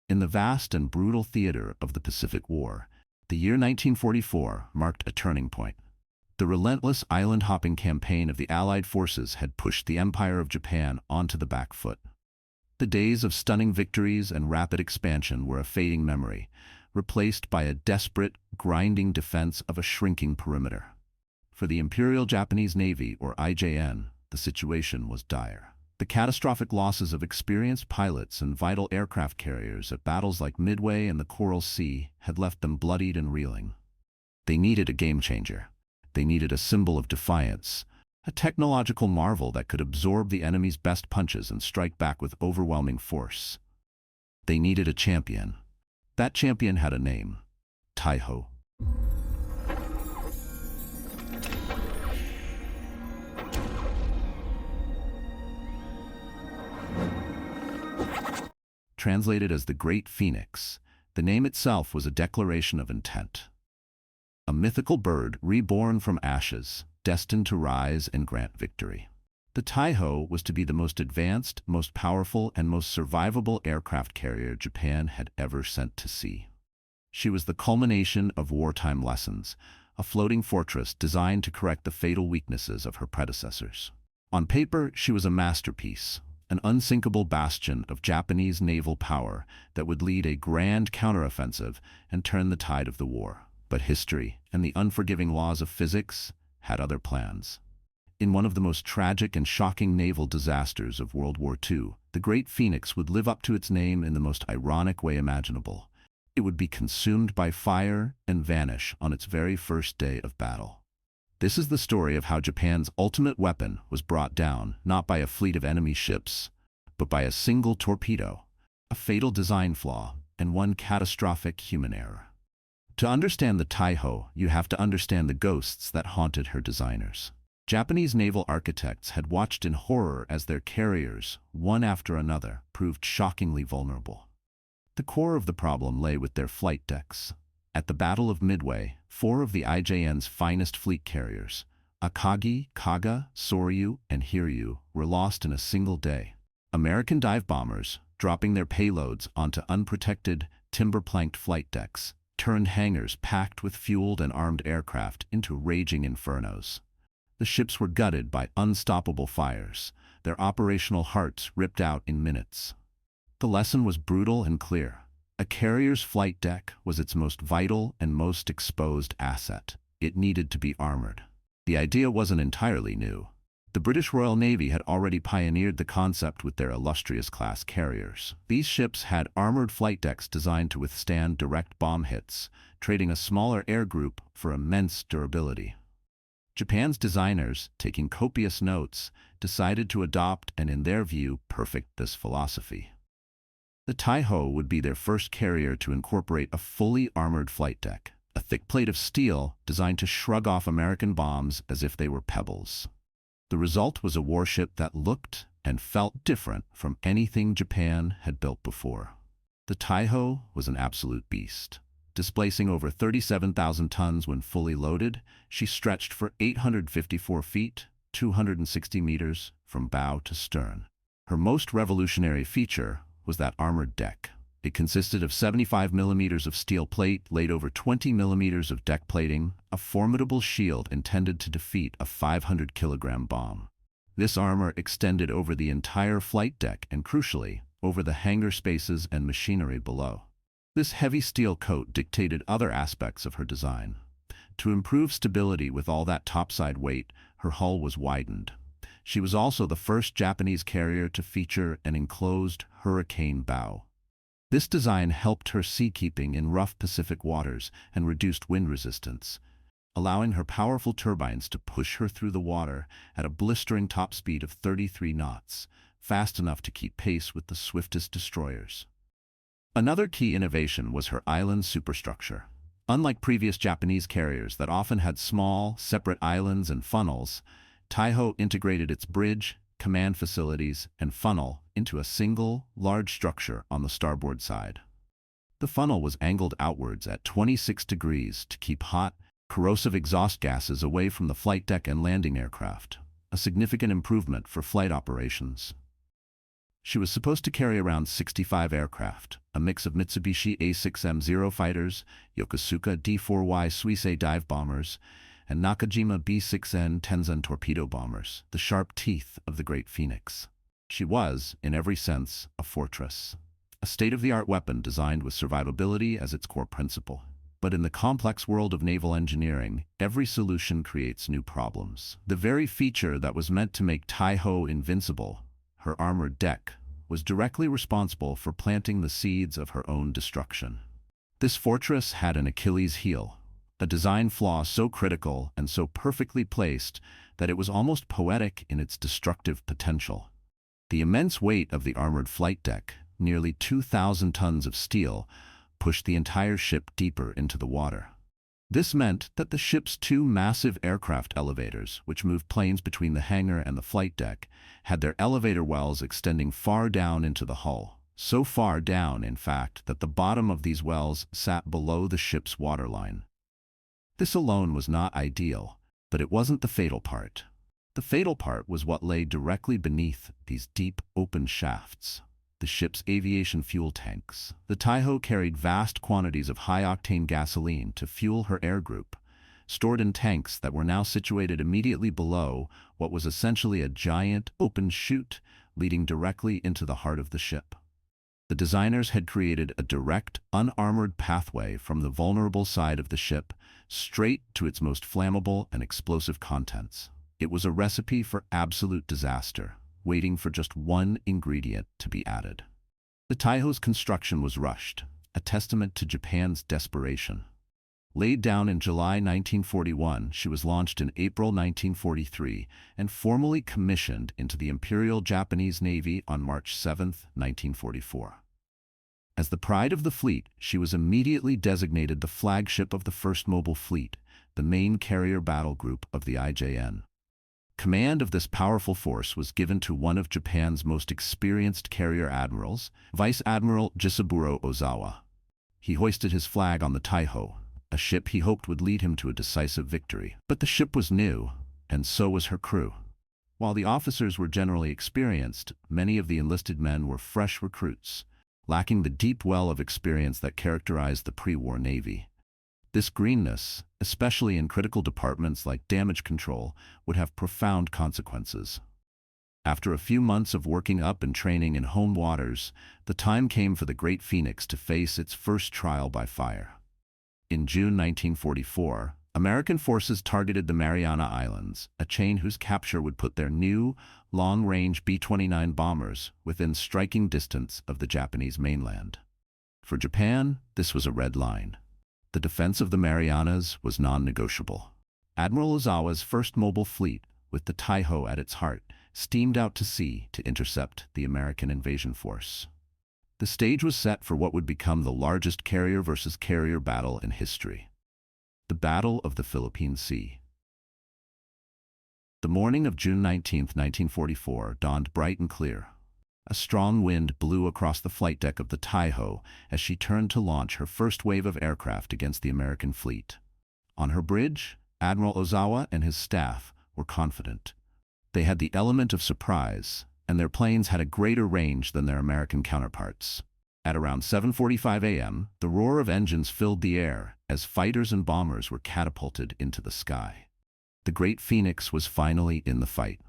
In the vast and brutal theater of the Pacific War, the year 1944 marked a turning point. The relentless island-hopping campaign of the Allied forces had pushed the Empire of Japan onto the back foot. The days of stunning victories and rapid expansion were a fading memory, replaced by a desperate, grinding defense of a shrinking perimeter. For the Imperial Japanese Navy, or IJN, the situation was dire. The catastrophic losses of experienced pilots and vital aircraft carriers at battles like Midway and the Coral Sea had left them bloodied and reeling. They needed a game-changer. They needed a symbol of defiance, a technological marvel that could absorb the enemy's best punches and strike back with overwhelming force. They needed a champion. That champion had a name: Taihō. Translated as the Great Phoenix, the name itself was a declaration of intent. A mythical bird reborn from ashes, destined to rise and grant victory. The Taihō was to be the most advanced, most powerful, and most survivable aircraft carrier Japan had ever sent to sea. She was the culmination of wartime lessons, a floating fortress designed to correct the fatal weaknesses of her predecessors. On paper, she was a masterpiece, an unsinkable bastion of Japanese naval power that would lead a grand counteroffensive and turn the tide of the war. But history and the unforgiving laws of physics had other plans. In one of the most tragic and shocking naval disasters of World War II, the Great Phoenix would live up to its name in the most ironic way imaginable. It would be consumed by fire and vanish on its very first day of battle. This is the story of how Japan's ultimate weapon was brought down not by a fleet of enemy ships, but by a single torpedo, a fatal design flaw, and one catastrophic human error. To understand the Taihō, you have to understand the ghosts that haunted her designers. Japanese naval architects had watched in horror as their carriers, one after another, proved shockingly vulnerable. The core of the problem lay with their flight decks. At the Battle of Midway, 4 of the IJN's finest fleet carriers, Akagi, Kaga, Soryu, and Hiryu, were lost in a single day. American dive bombers, dropping their payloads onto unprotected, timber-planked flight decks, turned hangars packed with fueled and armed aircraft into raging infernos. The ships were gutted by unstoppable fires, their operational hearts ripped out in minutes. The lesson was brutal and clear. A carrier's flight deck was its most vital and most exposed asset. It needed to be armored. The idea wasn't entirely new. The British Royal Navy had already pioneered the concept with their illustrious-class carriers. These ships had armored flight decks designed to withstand direct bomb hits, trading a smaller air group for immense durability. Japan's designers, taking copious notes, decided to adopt and, in their view, perfect this philosophy. The Taihō would be their first carrier to incorporate a fully armored flight deck, a thick plate of steel designed to shrug off American bombs as if they were pebbles. The result was a warship that looked and felt different from anything Japan had built before. The Taihō was an absolute beast. Displacing over 37,000 tons when fully loaded, she stretched for 854 feet, 260 meters, from bow to stern. Her most revolutionary feature was that armored deck. It consisted of 75 millimeters of steel plate laid over 20 millimeters of deck plating, a formidable shield intended to defeat a 500-kilogram bomb. This armor extended over the entire flight deck and, crucially, over the hangar spaces and machinery below. This heavy steel coat dictated other aspects of her design. To improve stability with all that topside weight, her hull was widened. She was also the first Japanese carrier to feature an enclosed hurricane bow. This design helped her seakeeping in rough Pacific waters and reduced wind resistance, allowing her powerful turbines to push her through the water at a blistering top speed of 33 knots, fast enough to keep pace with the swiftest destroyers. Another key innovation was her island superstructure. Unlike previous Japanese carriers that often had small, separate islands and funnels, Taihō integrated its bridge, command facilities, and funnel into a single, large structure on the starboard side. The funnel was angled outwards at 26 degrees to keep hot, corrosive exhaust gases away from the flight deck and landing aircraft, a significant improvement for flight operations. She was supposed to carry around 65 aircraft, a mix of Mitsubishi A6M0 fighters, Yokosuka D4Y Suisei dive bombers, and Nakajima B6N Tenzan torpedo bombers, the sharp teeth of the Great Phoenix. She was, in every sense, a fortress, a state-of-the-art weapon designed with survivability as its core principle. But in the complex world of naval engineering, every solution creates new problems. The very feature that was meant to make Taihō invincible, her armored deck, was directly responsible for planting the seeds of her own destruction. This fortress had an Achilles heel, a design flaw so critical and so perfectly placed that it was almost poetic in its destructive potential. The immense weight of the armored flight deck, nearly 2,000 tons of steel, pushed the entire ship deeper into the water. This meant that the ship's two massive aircraft elevators, which moved planes between the hangar and the flight deck, had their elevator wells extending far down into the hull. So far down, in fact, that the bottom of these wells sat below the ship's waterline. This alone was not ideal, but it wasn't the fatal part. The fatal part was what lay directly beneath these deep, open shafts. The ship's aviation fuel tanks. The Taihō carried vast quantities of high-octane gasoline to fuel her air group, stored in tanks that were now situated immediately below what was essentially a giant, open chute leading directly into the heart of the ship. The designers had created a direct, unarmored pathway from the vulnerable side of the ship straight to its most flammable and explosive contents. It was a recipe for absolute disaster, waiting for just one ingredient to be added. The Taihō's construction was rushed, a testament to Japan's desperation. Laid down in July 1941, she was launched in April 1943 and formally commissioned into the Imperial Japanese Navy on March 7, 1944. As the pride of the fleet, she was immediately designated the flagship of the First Mobile Fleet, the main carrier battle group of the IJN. Command of this powerful force was given to one of Japan's most experienced carrier admirals, Vice Admiral Jisaburo Ozawa. He hoisted his flag on the Taihō, a ship he hoped would lead him to a decisive victory. But the ship was new, and so was her crew. While the officers were generally experienced, many of the enlisted men were fresh recruits, lacking the deep well of experience that characterized the pre-war Navy. This greenness, especially in critical departments like damage control, would have profound consequences. After a few months of working up and training in home waters, the time came for the Great Phoenix to face its first trial by fire. In June 1944, American forces targeted the Mariana Islands, a chain whose capture would put their new, long-range B-29 bombers within striking distance of the Japanese mainland. For Japan, this was a red line. The defense of the Marianas was non-negotiable. Admiral Ozawa's first mobile fleet, with the Taihō at its heart, steamed out to sea to intercept the American invasion force. The stage was set for what would become the largest carrier versus carrier battle in history. The Battle of the Philippine Sea. The morning of June 19, 1944, dawned bright and clear. A strong wind blew across the flight deck of the Taihō as she turned to launch her first wave of aircraft against the American fleet. On her bridge, Admiral Ozawa and his staff were confident. They had the element of surprise, and their planes had a greater range than their American counterparts. At around 7:45 a.m., the roar of engines filled the air as fighters and bombers were catapulted into the sky. The Great Phoenix was finally in the fight.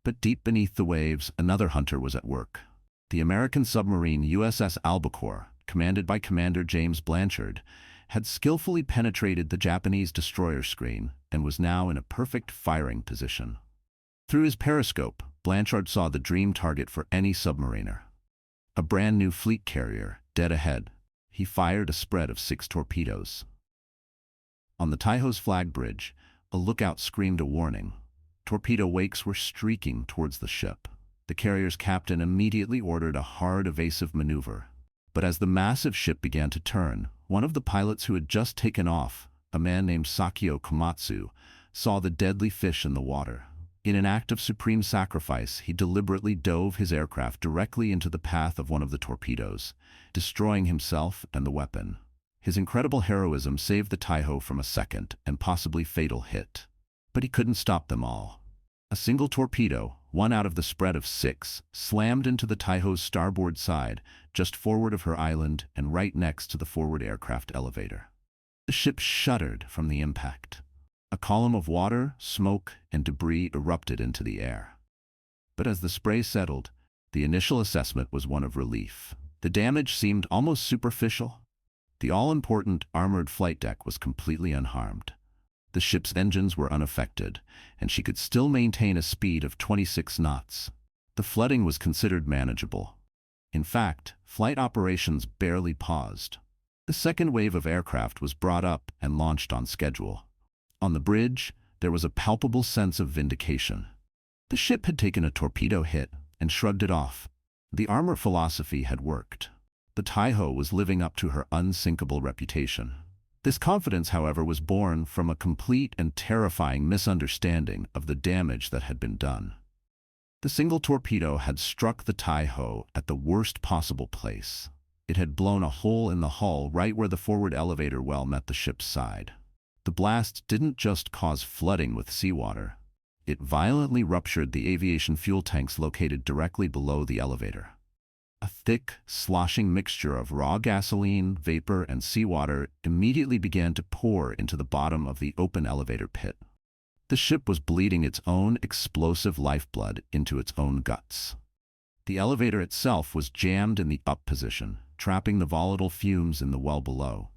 But deep beneath the waves, another hunter was at work. The American submarine USS Albacore, commanded by Commander James Blanchard, had skillfully penetrated the Japanese destroyer screen and was now in a perfect firing position. Through his periscope, Blanchard saw the dream target for any submariner. A brand new fleet carrier, dead ahead. He fired a spread of 6 torpedoes. On the Taihō's flag bridge, a lookout screamed a warning. Torpedo wakes were streaking towards the ship. The carrier's captain immediately ordered a hard, evasive maneuver. But as the massive ship began to turn, one of the pilots who had just taken off, a man named Sakio Komatsu, saw the deadly fish in the water. In an act of supreme sacrifice, he deliberately dove his aircraft directly into the path of one of the torpedoes, destroying himself and the weapon. His incredible heroism saved the Taihō from a second and possibly fatal hit. But he couldn't stop them all. A single torpedo, one out of the spread of 6, slammed into the Taihō's starboard side, just forward of her island and right next to the forward aircraft elevator. The ship shuddered from the impact. A column of water, smoke, and debris erupted into the air. But as the spray settled, the initial assessment was one of relief. The damage seemed almost superficial. The all-important armored flight deck was completely unharmed. The ship's engines were unaffected, and she could still maintain a speed of 26 knots. The flooding was considered manageable. In fact, flight operations barely paused. The second wave of aircraft was brought up and launched on schedule. On the bridge, there was a palpable sense of vindication. The ship had taken a torpedo hit and shrugged it off. The armor philosophy had worked. The Taihō was living up to her unsinkable reputation. This confidence, however, was born from a complete and terrifying misunderstanding of the damage that had been done. The single torpedo had struck the Taihō at the worst possible place. It had blown a hole in the hull right where the forward elevator well met the ship's side. The blast didn't just cause flooding with seawater. It violently ruptured the aviation fuel tanks located directly below the elevator. A thick, sloshing mixture of raw gasoline, vapor, and seawater immediately began to pour into the bottom of the open elevator pit. The ship was bleeding its own explosive lifeblood into its own guts. The elevator itself was jammed in the up position, trapping the volatile fumes in the well below.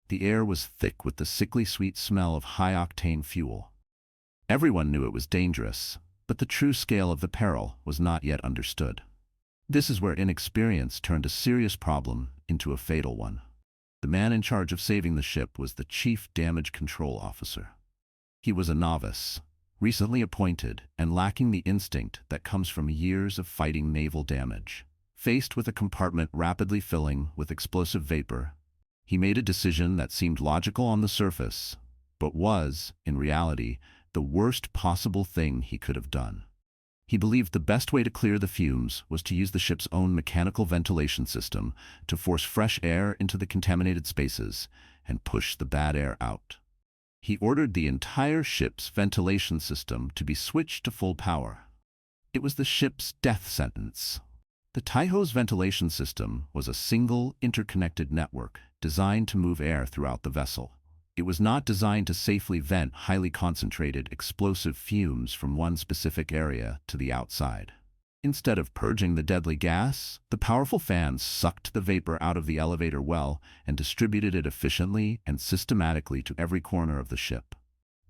The air was thick with the sickly sweet smell of high-octane fuel. Everyone knew it was dangerous, but the true scale of the peril was not yet understood. This is where inexperience turned a serious problem into a fatal one. The man in charge of saving the ship was the Chief Damage Control Officer. He was a novice, recently appointed, and lacking the instinct that comes from years of fighting naval damage. Faced with a compartment rapidly filling with explosive vapor, he made a decision that seemed logical on the surface, but was, in reality, the worst possible thing he could have done. He believed the best way to clear the fumes was to use the ship's own mechanical ventilation system to force fresh air into the contaminated spaces and push the bad air out. He ordered the entire ship's ventilation system to be switched to full power. It was the ship's death sentence. The Taihō's ventilation system was a single, interconnected network designed to move air throughout the vessel. It was not designed to safely vent highly concentrated explosive fumes from one specific area to the outside. Instead of purging the deadly gas, the powerful fans sucked the vapor out of the elevator well and distributed it efficiently and systematically to every corner of the ship.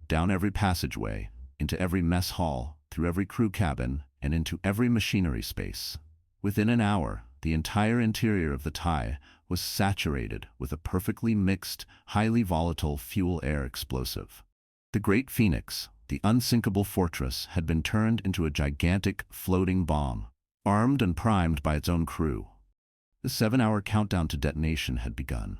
Down every passageway, into every mess hall, through every crew cabin, and into every machinery space. Within an hour, the entire interior of the Tai was saturated with a perfectly mixed, highly volatile fuel-air explosive. The Great Phoenix, the unsinkable fortress, had been turned into a gigantic floating bomb, armed and primed by its own crew. The 7-hour countdown to detonation had begun.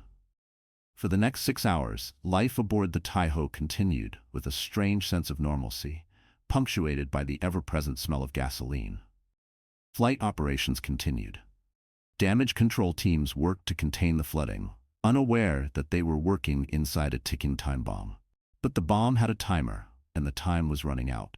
For the next 6 hours, life aboard the Taihō continued with a strange sense of normalcy, punctuated by the ever-present smell of gasoline. Flight operations continued. Damage control teams worked to contain the flooding, unaware that they were working inside a ticking time bomb. But the bomb had a timer, and the time was running out.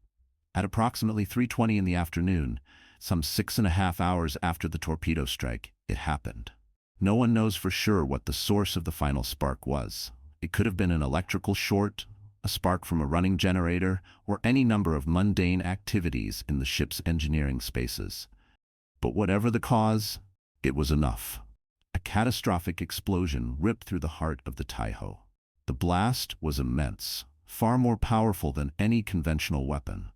At approximately 3:20 in the afternoon, some 6.5 hours after the torpedo strike, it happened. No one knows for sure what the source of the final spark was. It could have been an electrical short, a spark from a running generator, or any number of mundane activities in the ship's engineering spaces. But whatever the cause, it was enough. A catastrophic explosion ripped through the heart of the Taihō. The blast was immense, far more powerful than any conventional weapon.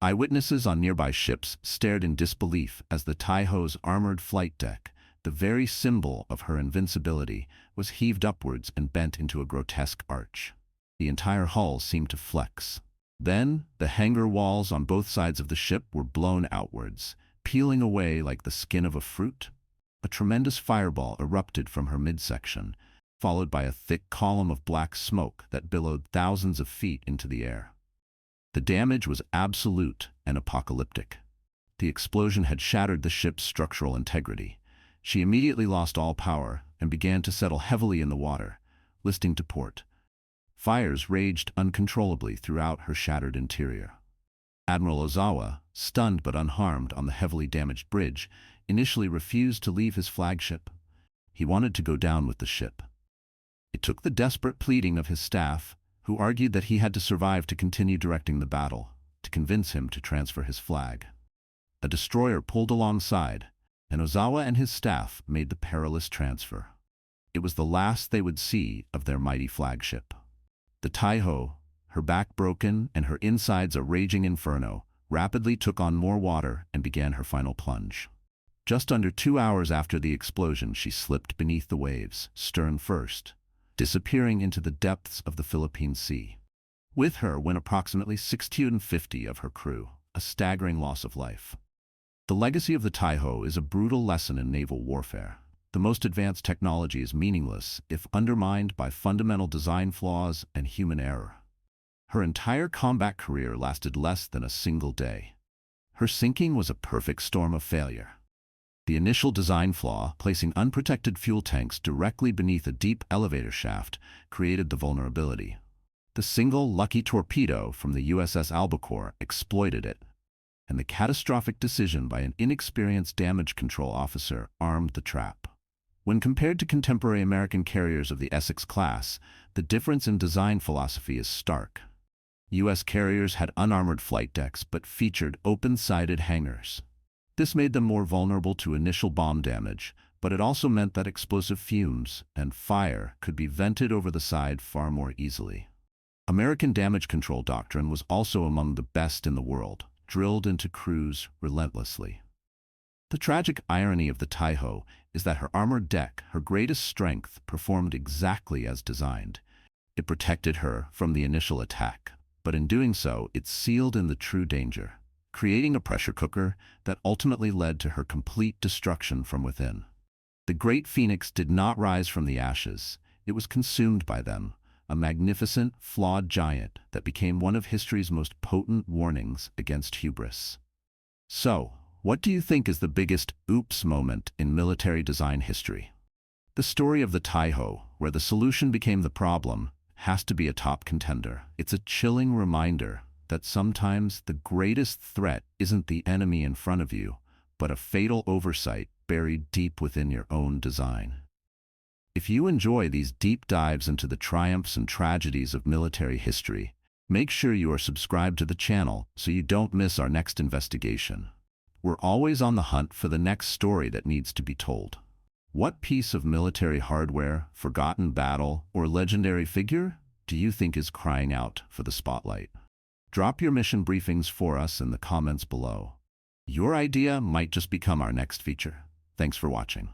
Eyewitnesses on nearby ships stared in disbelief as the Taihō's armored flight deck, the very symbol of her invincibility, was heaved upwards and bent into a grotesque arch. The entire hull seemed to flex. Then, the hangar walls on both sides of the ship were blown outwards, peeling away like the skin of a fruit. A tremendous fireball erupted from her midsection, followed by a thick column of black smoke that billowed thousands of feet into the air. The damage was absolute and apocalyptic. The explosion had shattered the ship's structural integrity. She immediately lost all power and began to settle heavily in the water, listing to port. Fires raged uncontrollably throughout her shattered interior. Admiral Ozawa, stunned but unharmed on the heavily damaged bridge, initially refused to leave his flagship. He wanted to go down with the ship. It took the desperate pleading of his staff, who argued that he had to survive to continue directing the battle, to convince him to transfer his flag. A destroyer pulled alongside, and Ozawa and his staff made the perilous transfer. It was the last they would see of their mighty flagship. The Taihō, her back broken and her insides a raging inferno, rapidly took on more water and began her final plunge. Just under 2 hours after the explosion, she slipped beneath the waves, stern first, disappearing into the depths of the Philippine Sea. With her went approximately 650 of her crew, a staggering loss of life. The legacy of the Taihō is a brutal lesson in naval warfare. The most advanced technology is meaningless if undermined by fundamental design flaws and human error. Her entire combat career lasted less than a single day. Her sinking was a perfect storm of failure. The initial design flaw, placing unprotected fuel tanks directly beneath a deep elevator shaft, created the vulnerability. The single lucky torpedo from the USS Albacore exploited it, and the catastrophic decision by an inexperienced damage control officer armed the trap. When compared to contemporary American carriers of the Essex class, the difference in design philosophy is stark. U.S. carriers had unarmored flight decks but featured open-sided hangars. This made them more vulnerable to initial bomb damage, but it also meant that explosive fumes and fire could be vented over the side far more easily. American damage control doctrine was also among the best in the world, drilled into crews relentlessly. The tragic irony of the Taihō is that her armored deck, her greatest strength, performed exactly as designed. It protected her from the initial attack, but in doing so, it sealed in the true danger, creating a pressure cooker that ultimately led to her complete destruction from within. The great phoenix did not rise from the ashes, it was consumed by them, a magnificent, flawed giant that became one of history's most potent warnings against hubris. So, what do you think is the biggest oops moment in military design history? The story of the Taihō, where the solution became the problem, has to be a top contender. It's a chilling reminder that sometimes the greatest threat isn't the enemy in front of you, but a fatal oversight buried deep within your own design. If you enjoy these deep dives into the triumphs and tragedies of military history, make sure you are subscribed to the channel so you don't miss our next investigation. We're always on the hunt for the next story that needs to be told. What piece of military hardware, forgotten battle, or legendary figure do you think is crying out for the spotlight? Drop your mission briefings for us in the comments below. Your idea might just become our next feature. Thanks for watching.